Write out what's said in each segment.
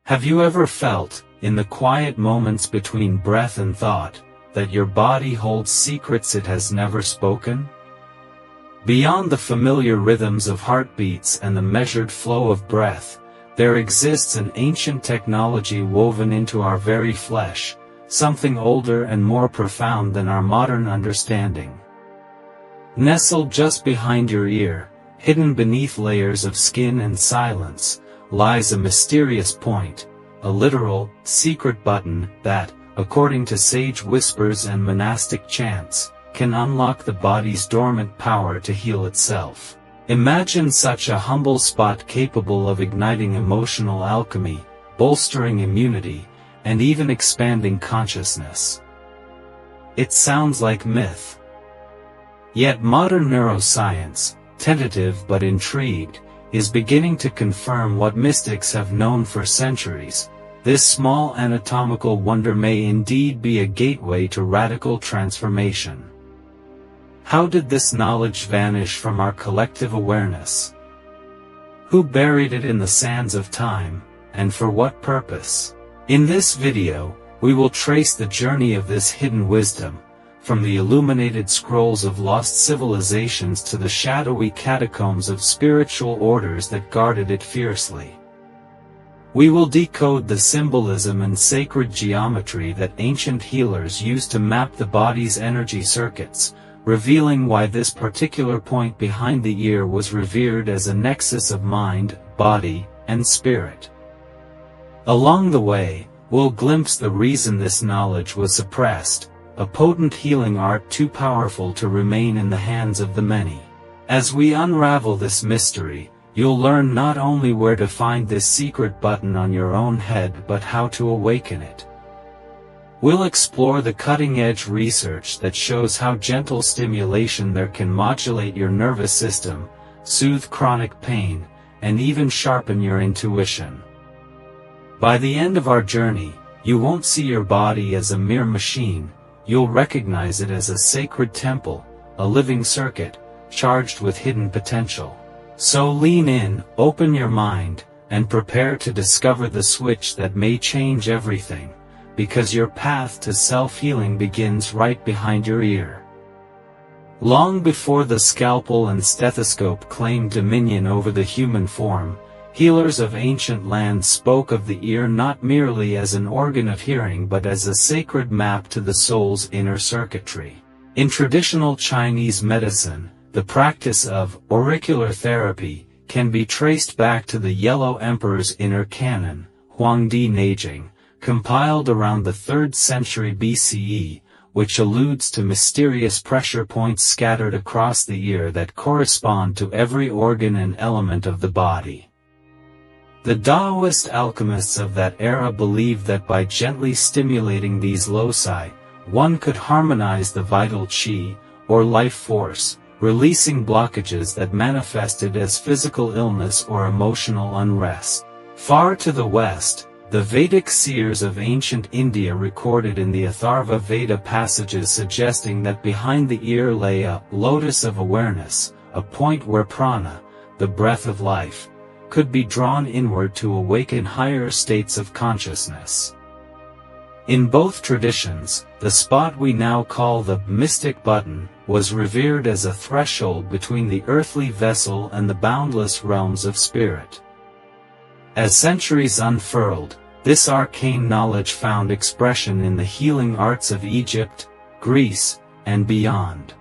Have you ever felt, in the quiet moments between breath and thought, that your body holds secrets it has never spoken? Beyond the familiar rhythms of heartbeats and the measured flow of breath, there exists an ancient technology woven into our very flesh, something older and more profound than our modern understanding. Nestled just behind your ear, hidden beneath layers of skin and silence, lies a mysterious point, a literal, secret button that, according to sage whispers and monastic chants, can unlock the body's dormant power to heal itself. Imagine such a humble spot capable of igniting emotional alchemy, bolstering immunity, and even expanding consciousness. It sounds like myth. Yet modern neuroscience, tentative but intrigued, is beginning to confirm what mystics have known for centuries. This small anatomical wonder may indeed be a gateway to radical transformation. How did this knowledge vanish from our collective awareness? Who buried it in the sands of time, and for what purpose? In this video, we will trace the journey of this hidden wisdom, from the illuminated scrolls of lost civilizations to the shadowy catacombs of spiritual orders that guarded it fiercely. We will decode the symbolism and sacred geometry that ancient healers used to map the body's energy circuits, revealing why this particular point behind the ear was revered as a nexus of mind, body, and spirit. Along the way, we'll glimpse the reason this knowledge was suppressed, a potent healing art too powerful to remain in the hands of the many. As we unravel this mystery, you'll learn not only where to find this secret button on your own head but how to awaken it. We'll explore the cutting-edge research that shows how gentle stimulation there can modulate your nervous system, soothe chronic pain, and even sharpen your intuition. By the end of our journey, you won't see your body as a mere machine, you'll recognize it as a sacred temple, a living circuit, charged with hidden potential. So lean in, open your mind, and prepare to discover the switch that may change everything, because your path to self-healing begins right behind your ear. Long before the scalpel and stethoscope claimed dominion over the human form, healers of ancient lands spoke of the ear not merely as an organ of hearing but as a sacred map to the soul's inner circuitry. In traditional Chinese medicine, the practice of auricular therapy can be traced back to the Yellow Emperor's inner canon, Huangdi Neijing, compiled around the 3rd century BCE, which alludes to mysterious pressure points scattered across the ear that correspond to every organ and element of the body. The Taoist alchemists of that era believed that by gently stimulating these loci, one could harmonize the vital qi, or life force, releasing blockages that manifested as physical illness or emotional unrest. Far to the west, the Vedic seers of ancient India recorded in the Atharva Veda passages suggesting that behind the ear lay a lotus of awareness, a point where prana, the breath of life, could be drawn inward to awaken higher states of consciousness. In both traditions, the spot we now call the mystic button was revered as a threshold between the earthly vessel and the boundless realms of spirit. As centuries unfurled, this arcane knowledge found expression in the healing arts of Egypt, Greece, and beyond.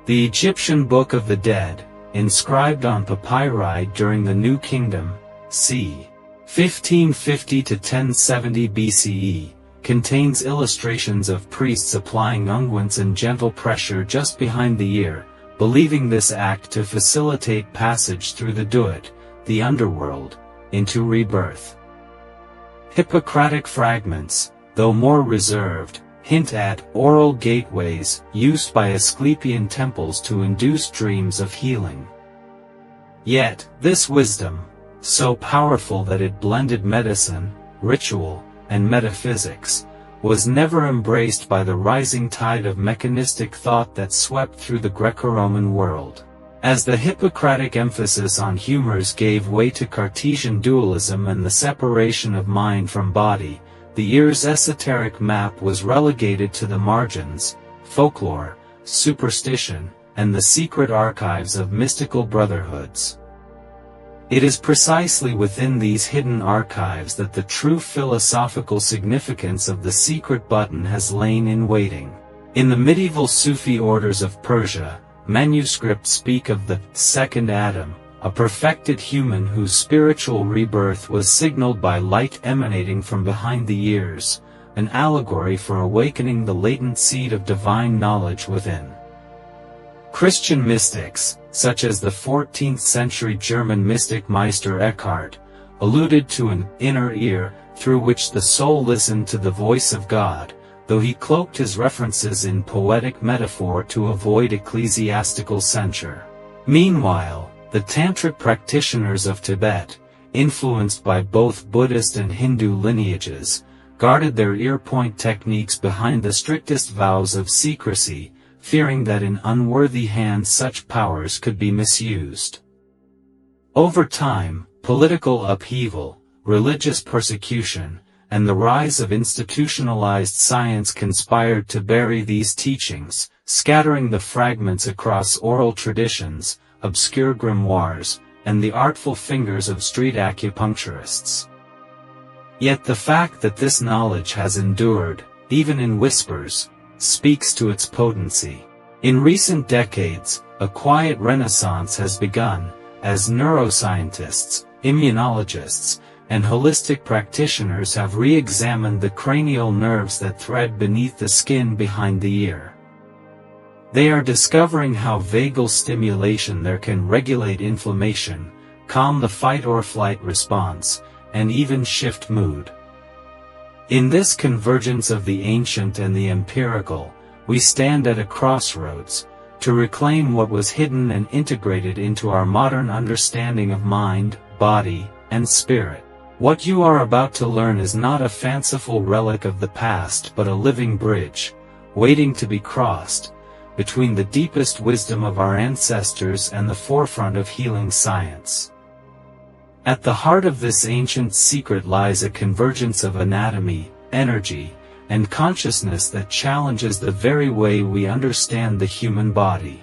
The Egyptian Book of the Dead, inscribed on papyri during the New Kingdom, c. 1550 to 1070 BCE, contains illustrations of priests applying unguents and gentle pressure just behind the ear, believing this act to facilitate passage through the duat, the underworld, into rebirth. Hippocratic fragments, though more reserved, hint at oral gateways used by Asclepian temples to induce dreams of healing. Yet, this wisdom, so powerful that it blended medicine, ritual, and metaphysics, was never embraced by the rising tide of mechanistic thought that swept through the Greco-Roman world. As the Hippocratic emphasis on humors gave way to Cartesian dualism and the separation of mind from body, the ear's esoteric map was relegated to the margins, folklore, superstition, and the secret archives of mystical brotherhoods. It is precisely within these hidden archives that the true philosophical significance of the secret button has lain in waiting. In the medieval Sufi orders of Persia, manuscripts speak of the second Adam, a perfected human whose spiritual rebirth was signaled by light emanating from behind the ears, an allegory for awakening the latent seed of divine knowledge within. Christian mystics, such as the 14th-century German mystic Meister Eckhart, alluded to an inner ear through which the soul listened to the voice of God, though he cloaked his references in poetic metaphor to avoid ecclesiastical censure. Meanwhile, the Tantric practitioners of Tibet, influenced by both Buddhist and Hindu lineages, guarded their ear-point techniques behind the strictest vows of secrecy, fearing that in unworthy hands such powers could be misused. Over time, political upheaval, religious persecution, and the rise of institutionalized science conspired to bury these teachings, scattering the fragments across oral traditions, obscure grimoires, and the artful fingers of street acupuncturists. Yet the fact that this knowledge has endured, even in whispers, speaks to its potency. In recent decades, a quiet renaissance has begun, as neuroscientists, immunologists, and holistic practitioners have re-examined the cranial nerves that thread beneath the skin behind the ear. They are discovering how vagal stimulation there can regulate inflammation, calm the fight-or-flight response, and even shift mood. In this convergence of the ancient and the empirical, we stand at a crossroads, to reclaim what was hidden and integrated into our modern understanding of mind, body, and spirit. What you are about to learn is not a fanciful relic of the past but a living bridge, waiting to be crossed, between the deepest wisdom of our ancestors and the forefront of healing science. At the heart of this ancient secret lies a convergence of anatomy, energy, and consciousness that challenges the very way we understand the human body.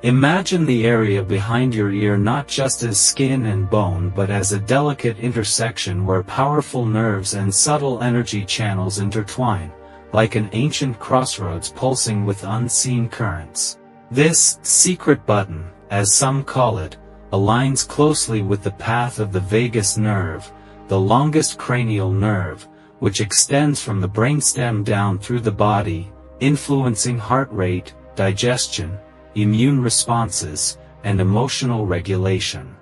Imagine the area behind your ear not just as skin and bone but as a delicate intersection where powerful nerves and subtle energy channels intertwine, like an ancient crossroads pulsing with unseen currents. This secret button, as some call it, aligns closely with the path of the vagus nerve, the longest cranial nerve, which extends from the brainstem down through the body, influencing heart rate, digestion, immune responses, and emotional regulation.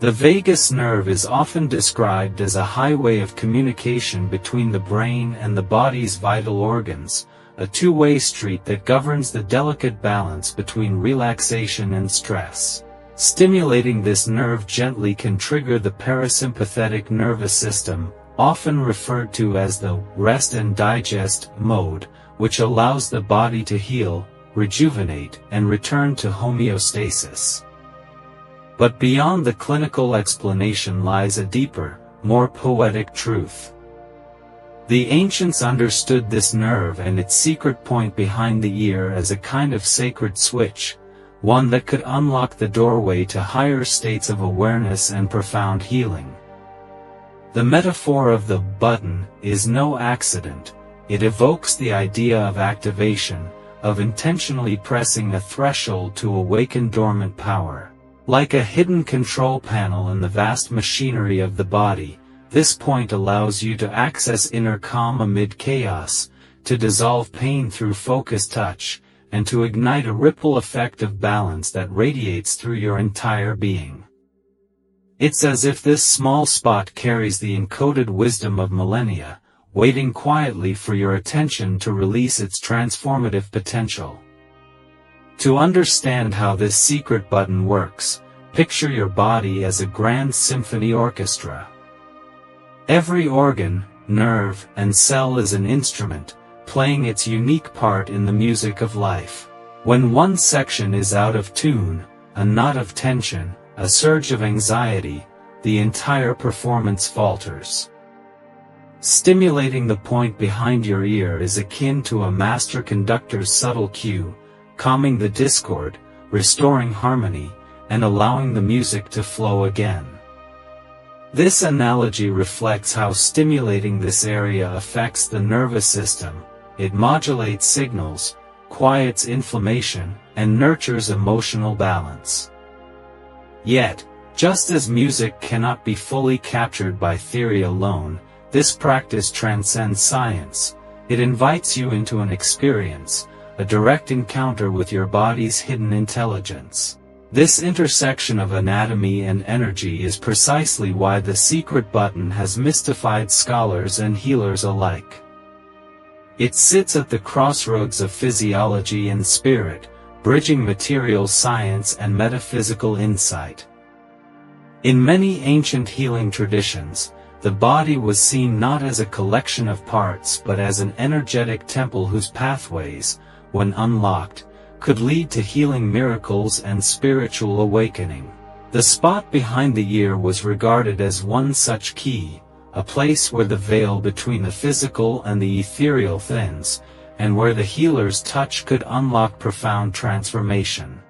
The vagus nerve is often described as a highway of communication between the brain and the body's vital organs, a two-way street that governs the delicate balance between relaxation and stress. Stimulating this nerve gently can trigger the parasympathetic nervous system, often referred to as the rest and digest mode, which allows the body to heal, rejuvenate, and return to homeostasis. But beyond the clinical explanation lies a deeper, more poetic truth. The ancients understood this nerve and its secret point behind the ear as a kind of sacred switch, one that could unlock the doorway to higher states of awareness and profound healing. The metaphor of the button is no accident. It evokes the idea of activation, of intentionally pressing a threshold to awaken dormant power. Like a hidden control panel in the vast machinery of the body, this point allows you to access inner calm amid chaos, to dissolve pain through focused touch, and to ignite a ripple effect of balance that radiates through your entire being. It's as if this small spot carries the encoded wisdom of millennia, waiting quietly for your attention to release its transformative potential. To understand how this secret button works, picture your body as a grand symphony orchestra. Every organ, nerve, and cell is an instrument, playing its unique part in the music of life. When one section is out of tune, a knot of tension, a surge of anxiety, the entire performance falters. Stimulating the point behind your ear is akin to a master conductor's subtle cue, calming the discord, restoring harmony, and allowing the music to flow again. This analogy reflects how stimulating this area affects the nervous system. It modulates signals, quiets inflammation, and nurtures emotional balance. Yet, just as music cannot be fully captured by theory alone, this practice transcends science. It invites you into an experience, a direct encounter with your body's hidden intelligence. This intersection of anatomy and energy is precisely why the secret button has mystified scholars and healers alike. It sits at the crossroads of physiology and spirit, bridging material science and metaphysical insight. In many ancient healing traditions, the body was seen not as a collection of parts but as an energetic temple whose pathways, when unlocked, could lead to healing miracles and spiritual awakening. The spot behind the ear was regarded as one such key, a place where the veil between the physical and the ethereal thins, and where the healer's touch could unlock profound transformation.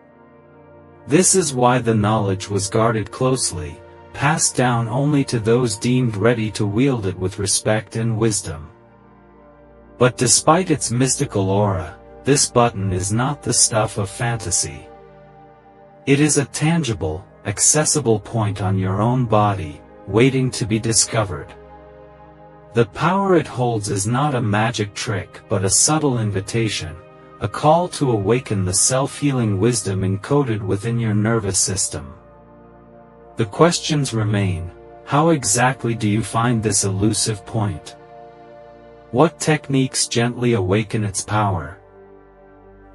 This is why the knowledge was guarded closely, passed down only to those deemed ready to wield it with respect and wisdom. But despite its mystical aura, this button is not the stuff of fantasy. It is a tangible, accessible point on your own body, waiting to be discovered. The power it holds is not a magic trick but a subtle invitation, a call to awaken the self-healing wisdom encoded within your nervous system. The questions remain: how exactly do you find this elusive point? What techniques gently awaken its power?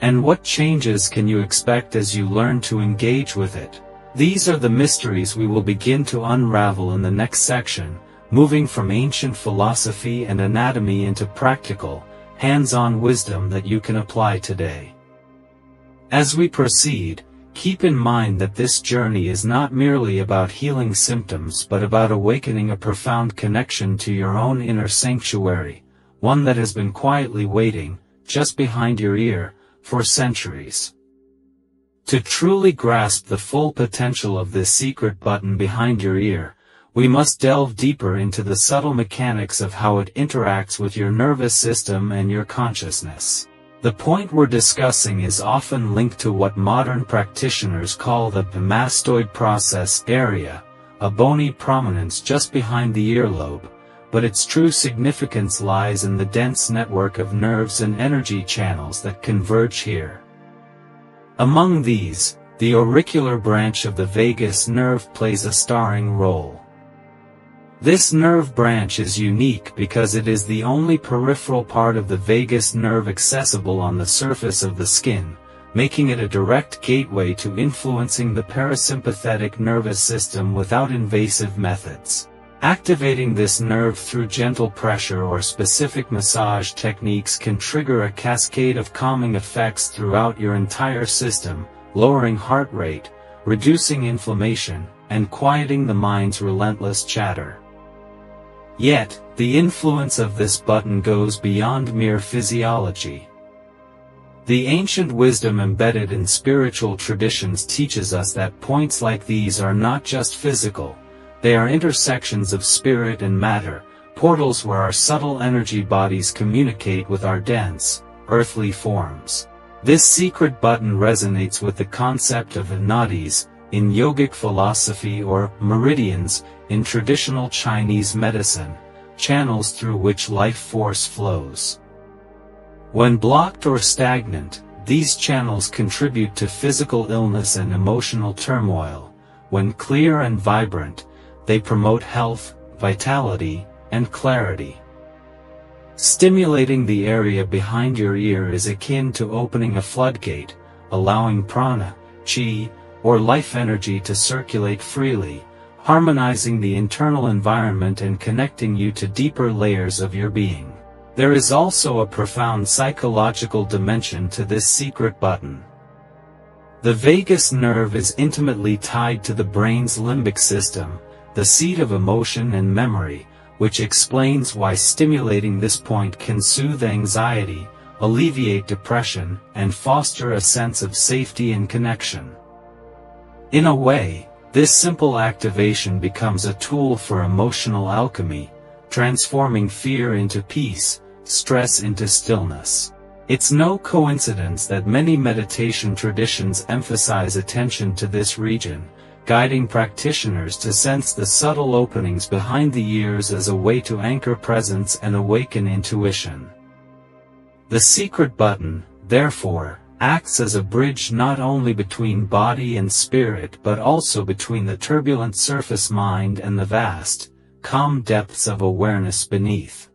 And what changes can you expect as you learn to engage with it? These are the mysteries we will begin to unravel in the next section, moving from ancient philosophy and anatomy into practical, hands-on wisdom that you can apply today. As we proceed, keep in mind that this journey is not merely about healing symptoms but about awakening a profound connection to your own inner sanctuary, one that has been quietly waiting, just behind your ear, for centuries. To truly grasp the full potential of this secret button behind your ear, we must delve deeper into the subtle mechanics of how it interacts with your nervous system and your consciousness. The point we're discussing is often linked to what modern practitioners call the mastoid process area, a bony prominence just behind the earlobe, but its true significance lies in the dense network of nerves and energy channels that converge here. Among these, the auricular branch of the vagus nerve plays a starring role. This nerve branch is unique because it is the only peripheral part of the vagus nerve accessible on the surface of the skin, making it a direct gateway to influencing the parasympathetic nervous system without invasive methods. Activating this nerve through gentle pressure or specific massage techniques can trigger a cascade of calming effects throughout your entire system, lowering heart rate, reducing inflammation, and quieting the mind's relentless chatter. Yet, the influence of this button goes beyond mere physiology. The ancient wisdom embedded in spiritual traditions teaches us that points like these are not just physical. They are intersections of spirit and matter, portals where our subtle energy bodies communicate with our dense, earthly forms. This secret button resonates with the concept of nadis in yogic philosophy or meridians in traditional Chinese medicine, channels through which life force flows. When blocked or stagnant, these channels contribute to physical illness and emotional turmoil. When clear and vibrant, they promote health, vitality, and clarity. Stimulating the area behind your ear is akin to opening a floodgate, allowing prana, chi, or life energy to circulate freely, harmonizing the internal environment and connecting you to deeper layers of your being. There is also a profound psychological dimension to this secret button. The vagus nerve is intimately tied to the brain's limbic system, the seat of emotion and memory, which explains why stimulating this point can soothe anxiety, alleviate depression, and foster a sense of safety and connection. In a way, this simple activation becomes a tool for emotional alchemy, transforming fear into peace, stress into stillness. It's no coincidence that many meditation traditions emphasize attention to this region, guiding practitioners to sense the subtle openings behind the ears as a way to anchor presence and awaken intuition. The secret button, therefore, acts as a bridge not only between body and spirit but also between the turbulent surface mind and the vast, calm depths of awareness beneath.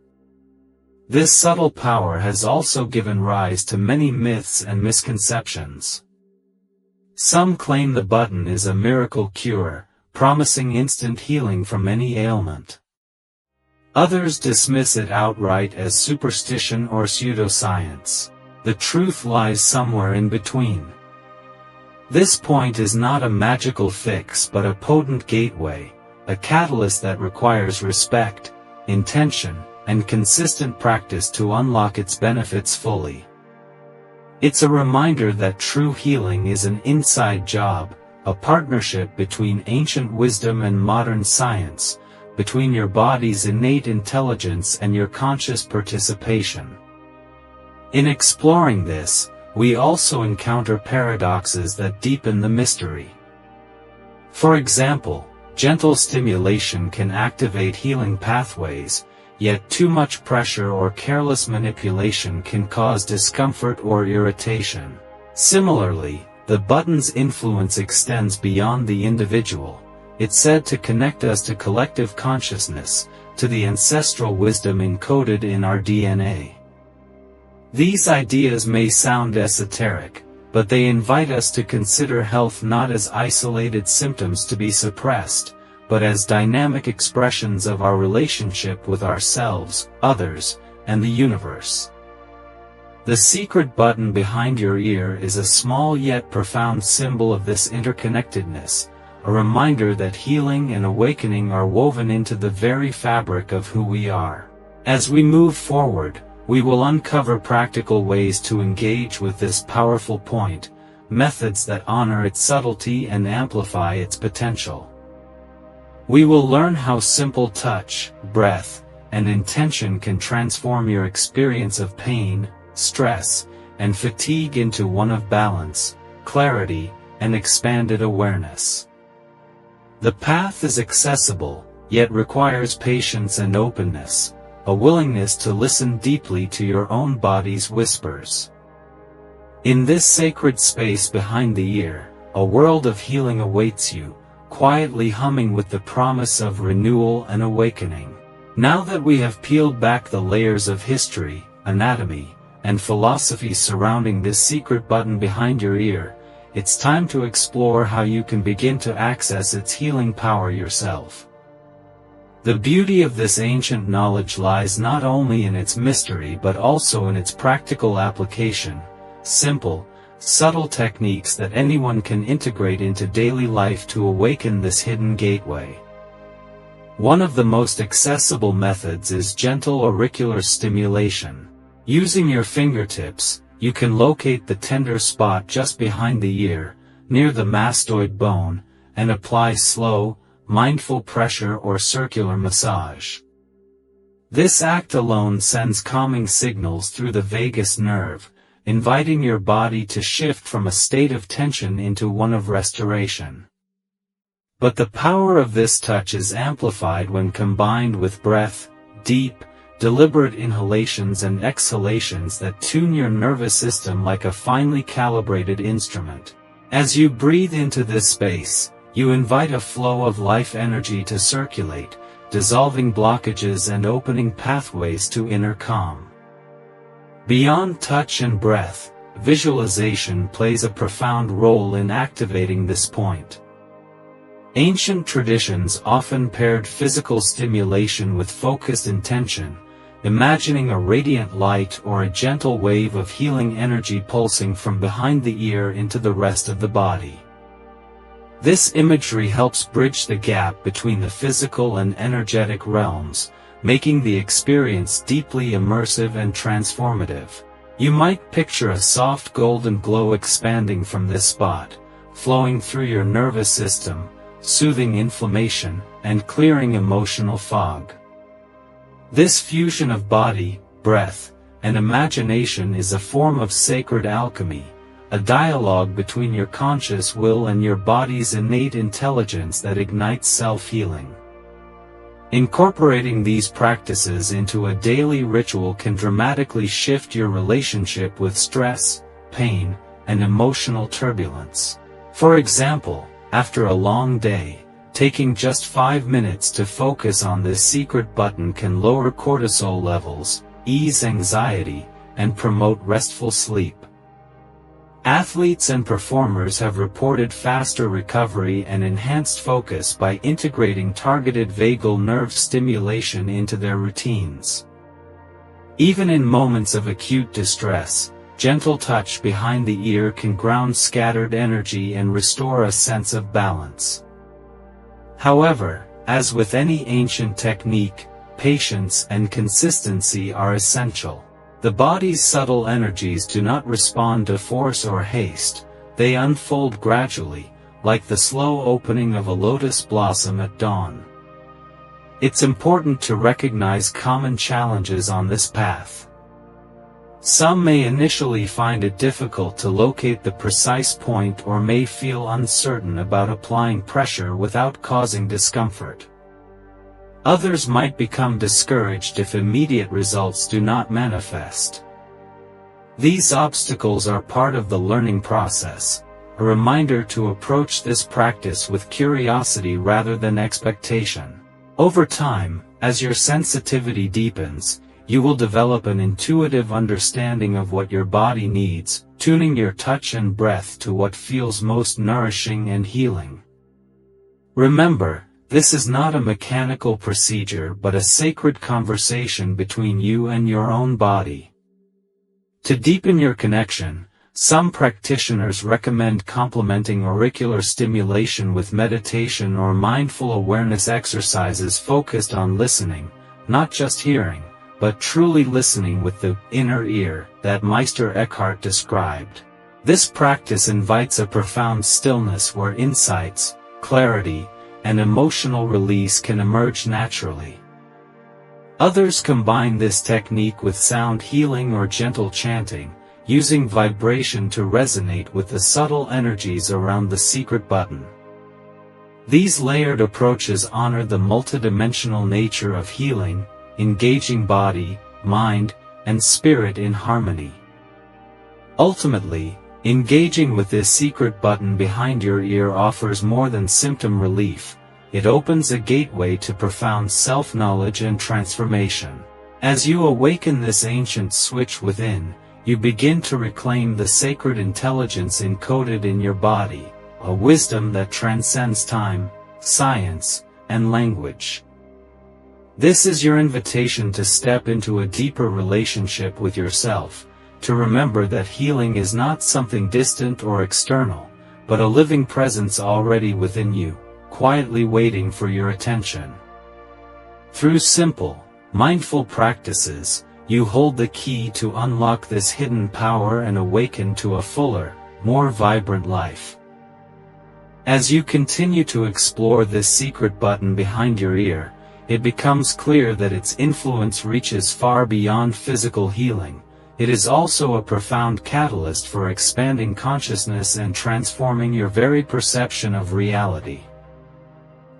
This subtle power has also given rise to many myths and misconceptions. Some claim the button is a miracle cure, promising instant healing from any ailment. Others dismiss it outright as superstition or pseudoscience. The truth lies somewhere in between. This point is not a magical fix but a potent gateway, a catalyst that requires respect, intention, and consistent practice to unlock its benefits fully. It's a reminder that true healing is an inside job, a partnership between ancient wisdom and modern science, between your body's innate intelligence and your conscious participation. In exploring this, we also encounter paradoxes that deepen the mystery. For example, gentle stimulation can activate healing pathways, yet too much pressure or careless manipulation can cause discomfort or irritation. Similarly, the button's influence extends beyond the individual. It's said to connect us to collective consciousness, to the ancestral wisdom encoded in our DNA. These ideas may sound esoteric, but they invite us to consider health not as isolated symptoms to be suppressed, but as dynamic expressions of our relationship with ourselves, others, and the universe. The secret button behind your ear is a small yet profound symbol of this interconnectedness, a reminder that healing and awakening are woven into the very fabric of who we are. As we move forward, we will uncover practical ways to engage with this powerful point, methods that honor its subtlety and amplify its potential. We will learn how simple touch, breath, and intention can transform your experience of pain, stress, and fatigue into one of balance, clarity, and expanded awareness. The path is accessible, yet requires patience and openness, a willingness to listen deeply to your own body's whispers. In this sacred space behind the ear, a world of healing awaits you, quietly humming with the promise of renewal and awakening. Now that we have peeled back the layers of history, anatomy, and philosophy surrounding this secret button behind your ear, it's time to explore how you can begin to access its healing power yourself. The beauty of this ancient knowledge lies not only in its mystery but also in its practical application, simple, subtle techniques that anyone can integrate into daily life to awaken this hidden gateway. One of the most accessible methods is gentle auricular stimulation. Using your fingertips, you can locate the tender spot just behind the ear, near the mastoid bone, and apply slow, mindful pressure or circular massage. This act alone sends calming signals through the vagus nerve, inviting your body to shift from a state of tension into one of restoration. But the power of this touch is amplified when combined with breath, deep, deliberate inhalations and exhalations that tune your nervous system like a finely calibrated instrument. As you breathe into this space, you invite a flow of life energy to circulate, dissolving blockages and opening pathways to inner calm. Beyond touch and breath, visualization plays a profound role in activating this point. Ancient traditions often paired physical stimulation with focused intention, imagining a radiant light or a gentle wave of healing energy pulsing from behind the ear into the rest of the body. This imagery helps bridge the gap between the physical and energetic realms, making the experience deeply immersive and transformative. You might picture a soft golden glow expanding from this spot, flowing through your nervous system, soothing inflammation, and clearing emotional fog. This fusion of body, breath, and imagination is a form of sacred alchemy, a dialogue between your conscious will and your body's innate intelligence that ignites self-healing. Incorporating these practices into a daily ritual can dramatically shift your relationship with stress, pain, and emotional turbulence. For example, after a long day, taking just 5 minutes to focus on this secret button can lower cortisol levels, ease anxiety, and promote restful sleep. Athletes and performers have reported faster recovery and enhanced focus by integrating targeted vagal nerve stimulation into their routines. Even in moments of acute distress, gentle touch behind the ear can ground scattered energy and restore a sense of balance. However, as with any ancient technique, patience and consistency are essential. The body's subtle energies do not respond to force or haste, they unfold gradually, like the slow opening of a lotus blossom at dawn. It's important to recognize common challenges on this path. Some may initially find it difficult to locate the precise point or may feel uncertain about applying pressure without causing discomfort. Others might become discouraged if immediate results do not manifest. These obstacles are part of the learning process, a reminder to approach this practice with curiosity rather than expectation. Over time, as your sensitivity deepens, you will develop an intuitive understanding of what your body needs, tuning your touch and breath to what feels most nourishing and healing. Remember, this is not a mechanical procedure but a sacred conversation between you and your own body. To deepen your connection, some practitioners recommend complementing auricular stimulation with meditation or mindful awareness exercises focused on listening, not just hearing, but truly listening with the inner ear that Meister Eckhart described. This practice invites a profound stillness where insights, clarity, and emotional release can emerge naturally. Others combine this technique with sound healing or gentle chanting, using vibration to resonate with the subtle energies around the secret button. These layered approaches honor the multidimensional nature of healing, engaging body, mind, and spirit in harmony. Ultimately, engaging with this secret button behind your ear offers more than symptom relief. It opens a gateway to profound self-knowledge and transformation. As you awaken this ancient switch within, you begin to reclaim the sacred intelligence encoded in your body, a wisdom that transcends time, science, and language. This is your invitation to step into a deeper relationship with yourself, to remember that healing is not something distant or external, but a living presence already within you, quietly waiting for your attention. Through simple, mindful practices, you hold the key to unlock this hidden power and awaken to a fuller, more vibrant life. As you continue to explore this secret button behind your ear, it becomes clear that its influence reaches far beyond physical healing. It is also a profound catalyst for expanding consciousness and transforming your very perception of reality.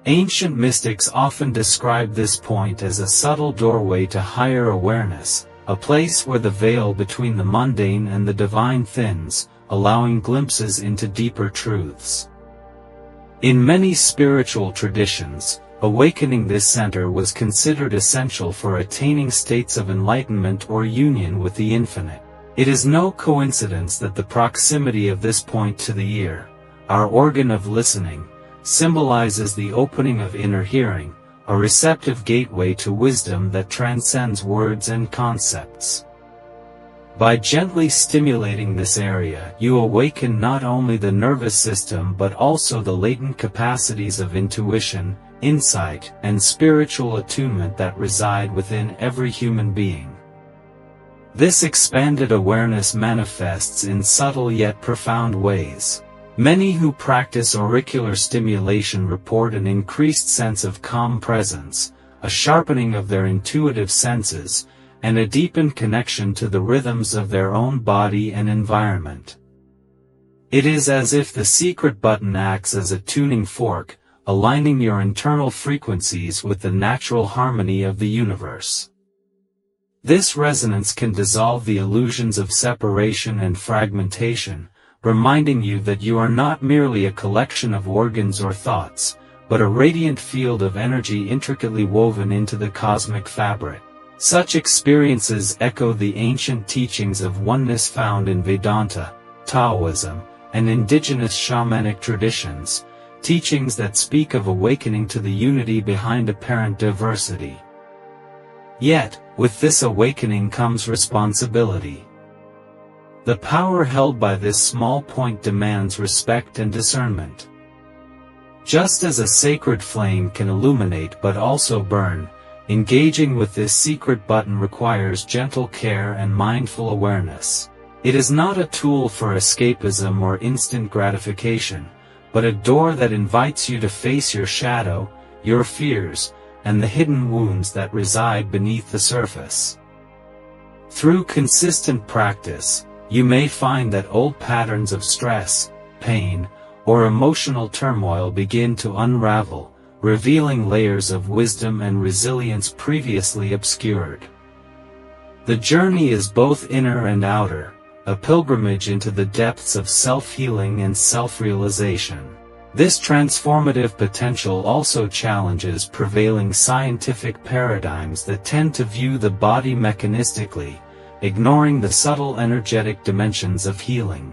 Ancient mystics often describe this point as a subtle doorway to higher awareness, a place where the veil between the mundane and the divine thins, allowing glimpses into deeper truths. In many spiritual traditions, awakening this center was considered essential for attaining states of enlightenment or union with the infinite. It is no coincidence that the proximity of this point to the ear, our organ of listening, symbolizes the opening of inner hearing, a receptive gateway to wisdom that transcends words and concepts. By gently stimulating this area, you awaken not only the nervous system but also the latent capacities of intuition, insight, and spiritual attunement that reside within every human being. This expanded awareness manifests in subtle yet profound ways. Many who practice auricular stimulation report an increased sense of calm presence, a sharpening of their intuitive senses, and a deepened connection to the rhythms of their own body and environment. It is as if the secret button acts as a tuning fork, aligning your internal frequencies with the natural harmony of the universe. This resonance can dissolve the illusions of separation and fragmentation, reminding you that you are not merely a collection of organs or thoughts, but a radiant field of energy intricately woven into the cosmic fabric. Such experiences echo the ancient teachings of oneness found in Vedanta, Taoism, and indigenous shamanic traditions, teachings that speak of awakening to the unity behind apparent diversity. Yet, with this awakening comes responsibility. The power held by this small point demands respect and discernment. Just as a sacred flame can illuminate but also burn, engaging with this secret button requires gentle care and mindful awareness. It is not a tool for escapism or instant gratification, but a door that invites you to face your shadow, your fears, and the hidden wounds that reside beneath the surface. Through consistent practice, you may find that old patterns of stress, pain, or emotional turmoil begin to unravel, revealing layers of wisdom and resilience previously obscured. The journey is both inner and outer, a pilgrimage into the depths of self-healing and self-realization. This transformative potential also challenges prevailing scientific paradigms that tend to view the body mechanistically, ignoring the subtle energetic dimensions of healing.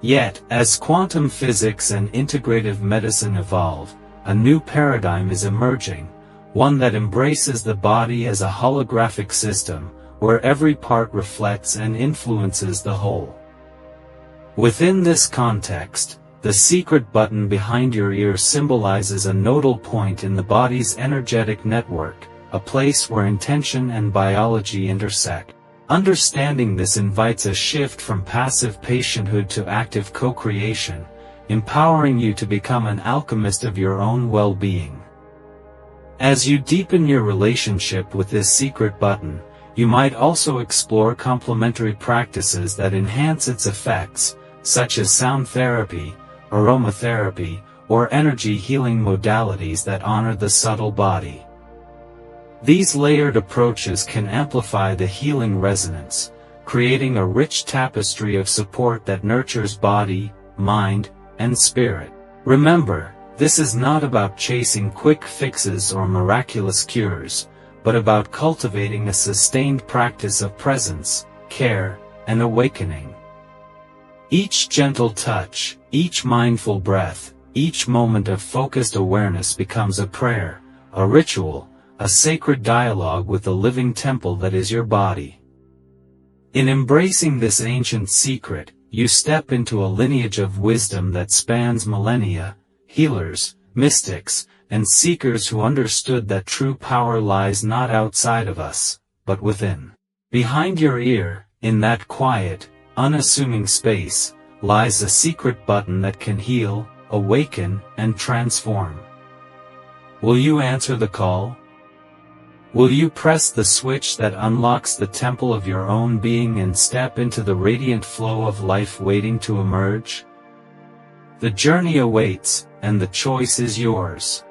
Yet, as quantum physics and integrative medicine evolve, a new paradigm is emerging, one that embraces the body as a holographic system, where every part reflects and influences the whole. Within this context, the secret button behind your ear symbolizes a nodal point in the body's energetic network, a place where intention and biology intersect. Understanding this invites a shift from passive patienthood to active co-creation, empowering you to become an alchemist of your own well-being. As you deepen your relationship with this secret button, you might also explore complementary practices that enhance its effects, such as sound therapy, aromatherapy, or energy healing modalities that honor the subtle body. These layered approaches can amplify the healing resonance, creating a rich tapestry of support that nurtures body, mind, and spirit. Remember, this is not about chasing quick fixes or miraculous cures, but about cultivating a sustained practice of presence, care, and awakening. Each gentle touch, each mindful breath, each moment of focused awareness becomes a prayer, a ritual, a sacred dialogue with the living temple that is your body. In embracing this ancient secret, you step into a lineage of wisdom that spans millennia, healers, mystics, and seekers who understood that true power lies not outside of us, but within. Behind your ear, in that quiet, unassuming space, lies a secret button that can heal, awaken, and transform. Will you answer the call? Will you press the switch that unlocks the temple of your own being and step into the radiant flow of life waiting to emerge? The journey awaits, and the choice is yours.